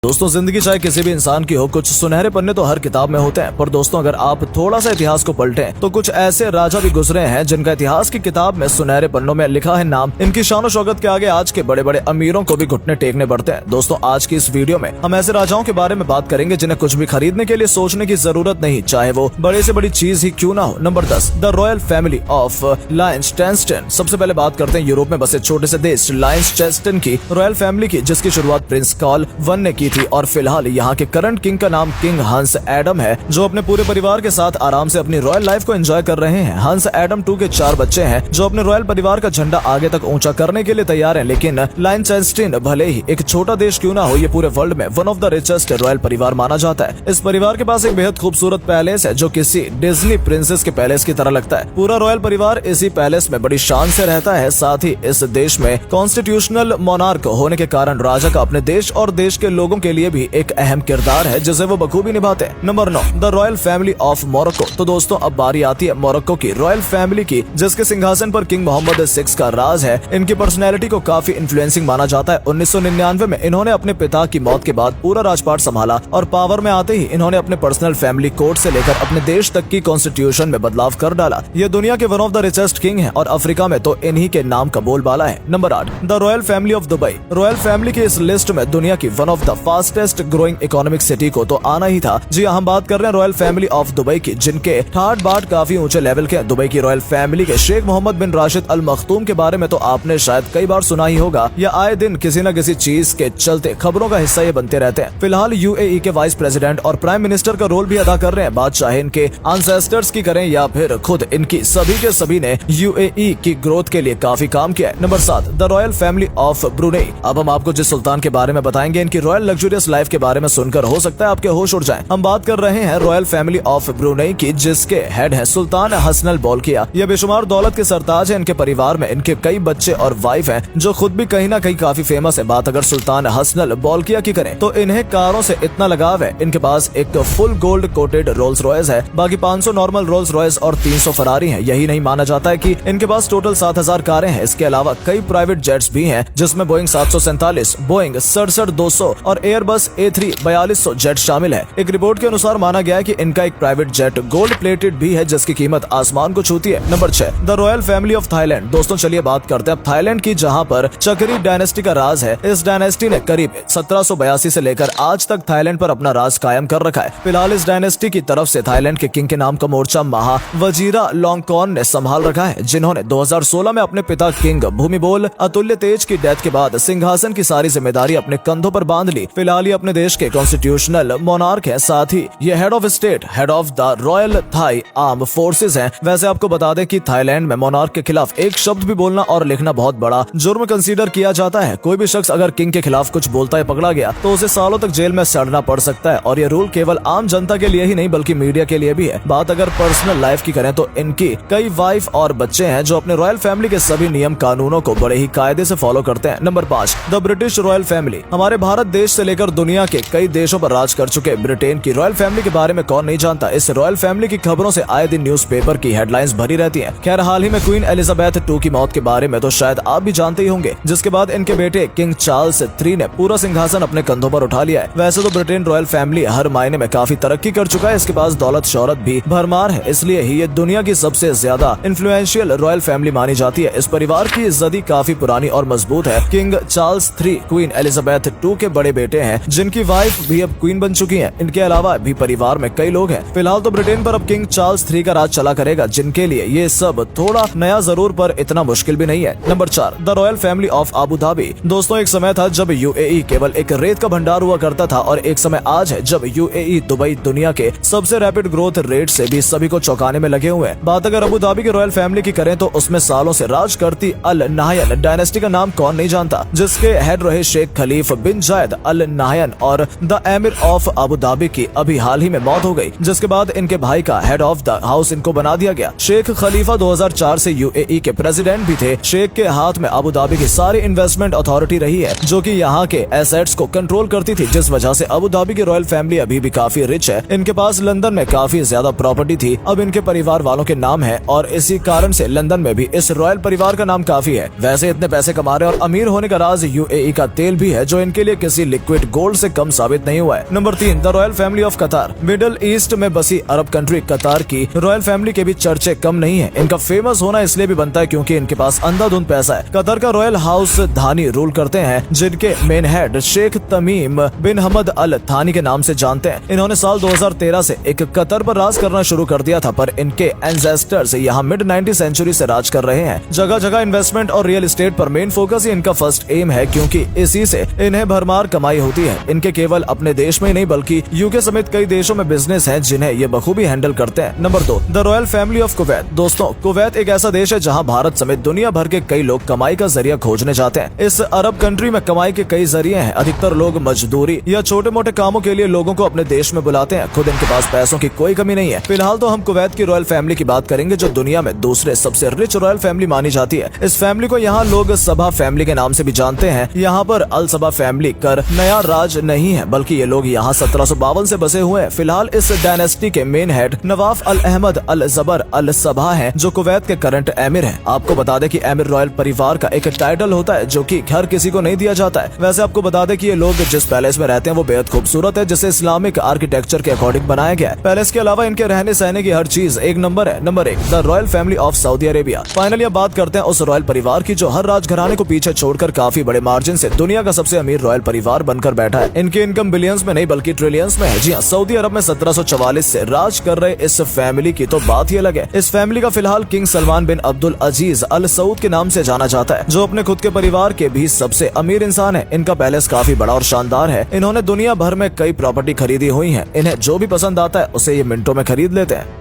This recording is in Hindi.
दोस्तों, जिंदगी चाहे किसी भी इंसान की हो, कुछ सुनहरे पन्ने तो हर किताब में होते हैं। पर दोस्तों, अगर आप थोड़ा सा इतिहास को पलटें तो कुछ ऐसे राजा भी गुजरे हैं जिनका इतिहास की किताब में सुनहरे पन्नों में लिखा है नाम। इनकी शान और शौकत के आगे आज के बड़े बड़े अमीरों को भी घुटने टेकने पड़ते हैं। दोस्तों, आज की इस वीडियो में हम ऐसे राजाओं के बारे में बात करेंगे जिन्हें कुछ भी खरीदने के लिए सोचने की जरूरत नहीं, चाहे वो बड़े से बड़ी चीज ही क्यों ना हो। Number 10, the royal family of Liechtenstein. सबसे पहले बात करते हैं यूरोप में बसे छोटे से देश लायनस्टेनस्टेन की रॉयल फैमिली की, जिसकी शुरुआत प्रिंस कार्ल वन ने की थी और फिलहाल यहाँ के करंट किंग का नाम किंग हंस एडम है, जो अपने पूरे परिवार के साथ आराम से अपनी रॉयल लाइफ को एंजॉय कर रहे हैं। हंस एडम 2 के 4 बच्चे हैं जो अपने रॉयल परिवार का झंडा आगे तक ऊंचा करने के लिए तैयार हैं। लेकिन लायनस्टेनस्टेन भले ही एक छोटा देश क्यों ना हो, ये पूरे वर्ल्ड में one of the richest royal परिवार माना जाता है। इस परिवार के पास एक बेहद खूबसूरत पैलेस है जो किसी डिज्नी प्रिंसेस के पैलेस की तरह लगता है। पूरा रॉयल परिवार इसी पैलेस में बड़ी शान से रहता है। साथ ही इस देश में कॉन्स्टिट्यूशनल मोनार्क होने के कारण राजा का अपने देश और देश के लोगों के लिए भी एक अहम किरदार है जिसे वो बखूबी निभाते हैं। Number 9, the royal family of Morocco. तो दोस्तों, अब बारी आती है मोरक्को की रॉयल फैमिली की, जिसके सिंहासन पर किंग मोहम्मद 6 का राज है। इनकी पर्सनैलिटी को काफी इन्फ्लुएंसिंग माना जाता है। 1999 में इन्होंने अपने पिता की मौत के बाद पूरा राजपाट संभाला और पावर में आते ही इन्होंने अपने पर्सनल फैमिली कोड से लेकर अपने देश तक की कॉन्स्टिट्यूशन में बदलाव कर डाला। ये दुनिया के one of the richest king है और अफ्रीका में तो इन्हीं के नाम का बोलबाला है। Number 8, the royal family of Dubai. Royal family की इस लिस्ट में दुनिया की one of the fastest growing economic city को तो आना ही था। जी हम बात कर रहे हैं रॉयल फैमिली ऑफ दुबई की, जिनके ठाट बाट काफी ऊंचे लेवल के। दुबई की रॉयल फैमिली के शेख मोहम्मद बिन राशिद अल मखतूम के बारे में तो आपने शायद कई बार सुना ही होगा, या आए दिन किसी न किसी चीज के चलते खबरों का हिस्सा ये बनते रहते हैं। फिलहाल यूएई के वाइस प्रेसिडेंट और प्राइम मिनिस्टर का रोल भी अदा कर रहे हैं। बात चाहे इनके एंसेस्टर्स की करें या फिर खुद इनकी, सभी के सभी ने यूएई की ग्रोथ के लिए काफी काम किया है। Number 7, the royal family of Brunei. अब हम आपको जिस सुल्तान के बारे में बताएंगे, इनकी रॉयल लग्जरियस लाइफ के बारे में सुनकर हो सकता है आपके होश उड़ जाएं। हम बात कर रहे हैं रॉयल फैमिली ऑफ ब्रुनेई की, जिसके हेड है सुल्तान हसनल बोल्किया। ये बेशुमार दौलत के सरताज है। इनके परिवार में इनके कई बच्चे और वाइफ हैं जो खुद भी कहीं ना कहीं काफी फेमस है। बात अगर सुल्तान हसनल बोल्किया की करें तो इन्हें कारों से इतना लगाव है, इनके पास एक full gold coated Rolls Royce है, बाकी 500 नॉर्मल रोल्स रॉयस और 300 फरारी हैं। यही नहीं माना जाता है कि इनके पास टोटल 7000 कारें हैं। इसके अलावा कई प्राइवेट जेट्स भी हैं, जिसमें बोइंग 747, बोइंग 67-200 और एयरबस A34200 जेट शामिल है। एक रिपोर्ट के अनुसार माना गया है कि इनका एक प्राइवेट जेट गोल्ड प्लेटेड भी है, जिसकी कीमत आसमान को छूती है। Number 6, the royal family of Thailand. दोस्तों, चलिए बात करते हैं थाईलैंड की, जहां पर चकरी डायनेस्टी का राज है। इस डायनेस्टी ने करीब 1782 से लेकर आज तक थाईलैंड पर अपना राज कायम कर रखा है। फिलहाल इस डायनेस्टी की तरफ से थाईलैंड के किंग के नाम का मोर्चा महा वजीरा लोंगकॉर्न ने संभाल रखा है, जिन्होंने 2016 में अपने पिता किंग भूमिबोल अतुल्य तेज की डेथ के बाद सिंहासन की सारी जिम्मेदारी अपने कंधों पर बांध ली। फिलहाल ये अपने देश के कॉन्स्टिट्यूशनल मोनार्क है। साथ ही ये head of state, head of the royal Thai arm forces हैं। वैसे आपको बता दें कि थाईलैंड में मोनार्क के खिलाफ एक शब्द भी बोलना और लिखना बहुत बड़ा जुर्म कंसीडर किया जाता है। कोई भी शख्स अगर किंग के खिलाफ कुछ बोलता है, पकड़ा गया, तो उसे सालों तक जेल में सड़ना पड़ सकता है। और ये रूल केवल आम जनता के लिए ही नहीं बल्कि मीडिया के लिए भी है। बात अगर पर्सनल लाइफ की करें तो इनकी कई वाइफ और बच्चे हैं जो अपने रॉयल फैमिली के सभी नियम कानूनों को बड़े ही कायदे से फॉलो करते हैं। Number 5, the British royal family. हमारे भारत देश से लेकर दुनिया के कई देशों पर राज कर चुके ब्रिटेन की रॉयल फैमिली के बारे में कौन नहीं जानता। इस रॉयल फैमिली की खबरों से आए दिन न्यूज़पेपर की हेडलाइंस भरी रहती हैं। खैर, हाल ही में क्वीन एलिजाबेथ 2 की मौत के बारे में तो शायद आप भी जानते ही होंगे, जिसके बाद इनके बेटे किंग चार्ल्स 3 ने पूरा सिंहासन अपने कंधों पर उठा लिया है। वैसे तो ब्रिटेन रॉयल फैमिली हर मायने में काफी तरक्की कर चुका है। इसके पास दौलत शोहरत भी भरमार है, इसलिए ही ये दुनिया की सबसे ज्यादा इन्फ्लुएंशियल रॉयल फैमिली मानी जाती है। इस परिवार की इज्जत काफी पुरानी और मजबूत है। किंग चार्ल्स 3 क्वीन एलिजाबेथ 2 के बड़े बेटे हैं, जिनकी वाइफ भी अब क्वीन बन चुकी है। इनके अलावा भी परिवार में कई लोग हैं। फिलहाल तो ब्रिटेन पर अब किंग चार्ल्स 3 का राज चला करेगा, जिनके लिए ये सब थोड़ा नया जरूर पर इतना मुश्किल भी नहीं है। Number 4, the royal family of Abu Dhabi. दोस्तों, एक समय था जब यूएई केवल एक रेत का भंडार हुआ करता था और एक समय आज है जब यूएई दुबई दुनिया के सबसे रैपिड ग्रोथ रेट से भी सभी को चौंकाने में लगे हुए हैं। बात अगर अबू धाबी के रॉयल फैमिली की करें तो उसमें सालों से राज करती अल नाहयान डायनेस्टी का नाम कौन नहीं जानता, जिसके हेड रहे शेख खलीफ बिन जायद अल नाहयान और the emir of Abu Dhabi की अभी हाल ही में मौत हो गई, जिसके बाद इनके भाई का हेड ऑफ द हाउस इनको बना दिया गया। शेख खलीफा 2004 से यूएई के प्रेसिडेंट भी थे। शेख के हाथ में अबू धाबी की सारी इन्वेस्टमेंट अथॉरिटी रही है, जो कि यहाँ के एसेट्स को कंट्रोल करती थी, जिस वजह से अबू धाबी की रॉयल फैमिली अभी भी काफी रिच है। इनके पास लंदन में काफी ज्यादा प्रॉपर्टी थी, अब इनके परिवार वालों के नाम है और इसी कारण से लंदन में भी इस रॉयल परिवार का नाम काफी है। वैसे इतने पैसे कमा रहे और अमीर होने का राज यूएई का तेल भी है, जो इनके लिए किसी लिक्विड लिक्विड गोल्ड से कम साबित नहीं हुआ है। Number 3, the royal family of कतार। मिडिल ईस्ट में बसी अरब कंट्री कतार की रॉयल फैमिली के भी चर्चे कम नहीं है। इनका फेमस होना इसलिए भी बनता है क्योंकि इनके पास अंधाधुंध पैसा है। कतर का रॉयल हाउस धानी रूल करते हैं, जिनके मेन हेड शेख तमीम बिन हमद अल थानी के नाम से जानते हैं। इन्होंने साल 2013 से एक कतर पर राज करना शुरू कर दिया था, पर इनके एंसेस्टर्स यहाँ मिड 90 सेंचुरी से राज कर रहे हैं। जगह जगह इन्वेस्टमेंट और रियल एस्टेट पर मेन फोकस ही इनका फर्स्ट एम है, क्योंकि इसी से इन्हें भरमार कमाई होती है। इनके केवल अपने देश में ही नहीं बल्कि यूके समेत कई देशों में बिजनेस है जिन्हें ये बखूबी हैंडल करते हैं। Number 2, the royal family of Kuwait. दोस्तों, कुवैत एक ऐसा देश है जहाँ भारत समेत दुनिया भर के कई लोग कमाई का जरिया खोजने जाते हैं। इस अरब कंट्री में कमाई के कई जरिए हैं। अधिकतर लोग मजदूरी या छोटे मोटे कामों के लिए लोगों को अपने देश में बुलाते हैं। खुद इनके पास पैसों की कोई कमी नहीं है। फिलहाल तो हम कुवैत की रॉयल फैमिली की बात करेंगे, जो दुनिया में दूसरे सबसे रिच रॉयल फैमिली मानी जाती है। इस फैमिली को यहाँ लोग सबा फैमिली के नाम से भी जानते हैं। यहाँ पर अल सबा फैमिली कर नया राज नहीं है, बल्कि ये लोग यहाँ 1752 से बसे हुए हैं। फिलहाल इस डायनेस्टी के मेन हेड नवाफ अल अहमद अल जबर अल सबा हैं, जो कुवैत के करंट एमिर हैं। आपको बता दें कि एमिर रॉयल परिवार का एक टाइटल होता है, जो कि हर किसी को नहीं दिया जाता है। वैसे आपको बता दें कि ये लोग जिस पैलेस में रहते हैं वो बेहद खूबसूरत है, जिसे इस्लामिक आर्किटेक्चर के अकॉर्डिंग बनाया गया है। पैलेस के अलावा इनके रहने सहने की हर चीज एक नंबर है। Number 1, the royal family of Saudi Arabia. Finally अब बात करते हैं उस रॉयल परिवार की जो हर राजघराने को पीछे छोड़कर काफी बड़े मार्जिन से दुनिया का सबसे अमीर रॉयल परिवार बनकर बैठा है। इनकी इनकम बिलियंस में नहीं बल्कि ट्रिलियंस में है। जी हाँ, सऊदी अरब में 1744 से राज कर रहे इस फैमिली की तो बात ही अलग है। इस फैमिली का फिलहाल किंग सलमान बिन अब्दुल अजीज अल सऊद के नाम से जाना जाता है, जो अपने खुद के परिवार के भी सबसे अमीर इंसान है। इनका पैलेस काफी बड़ा और शानदार है। इन्होंने दुनिया भर में कई प्रॉपर्टी खरीदी हुई है। इन्हें जो भी पसंद आता है उसे ये मिनटों में खरीद लेते हैं।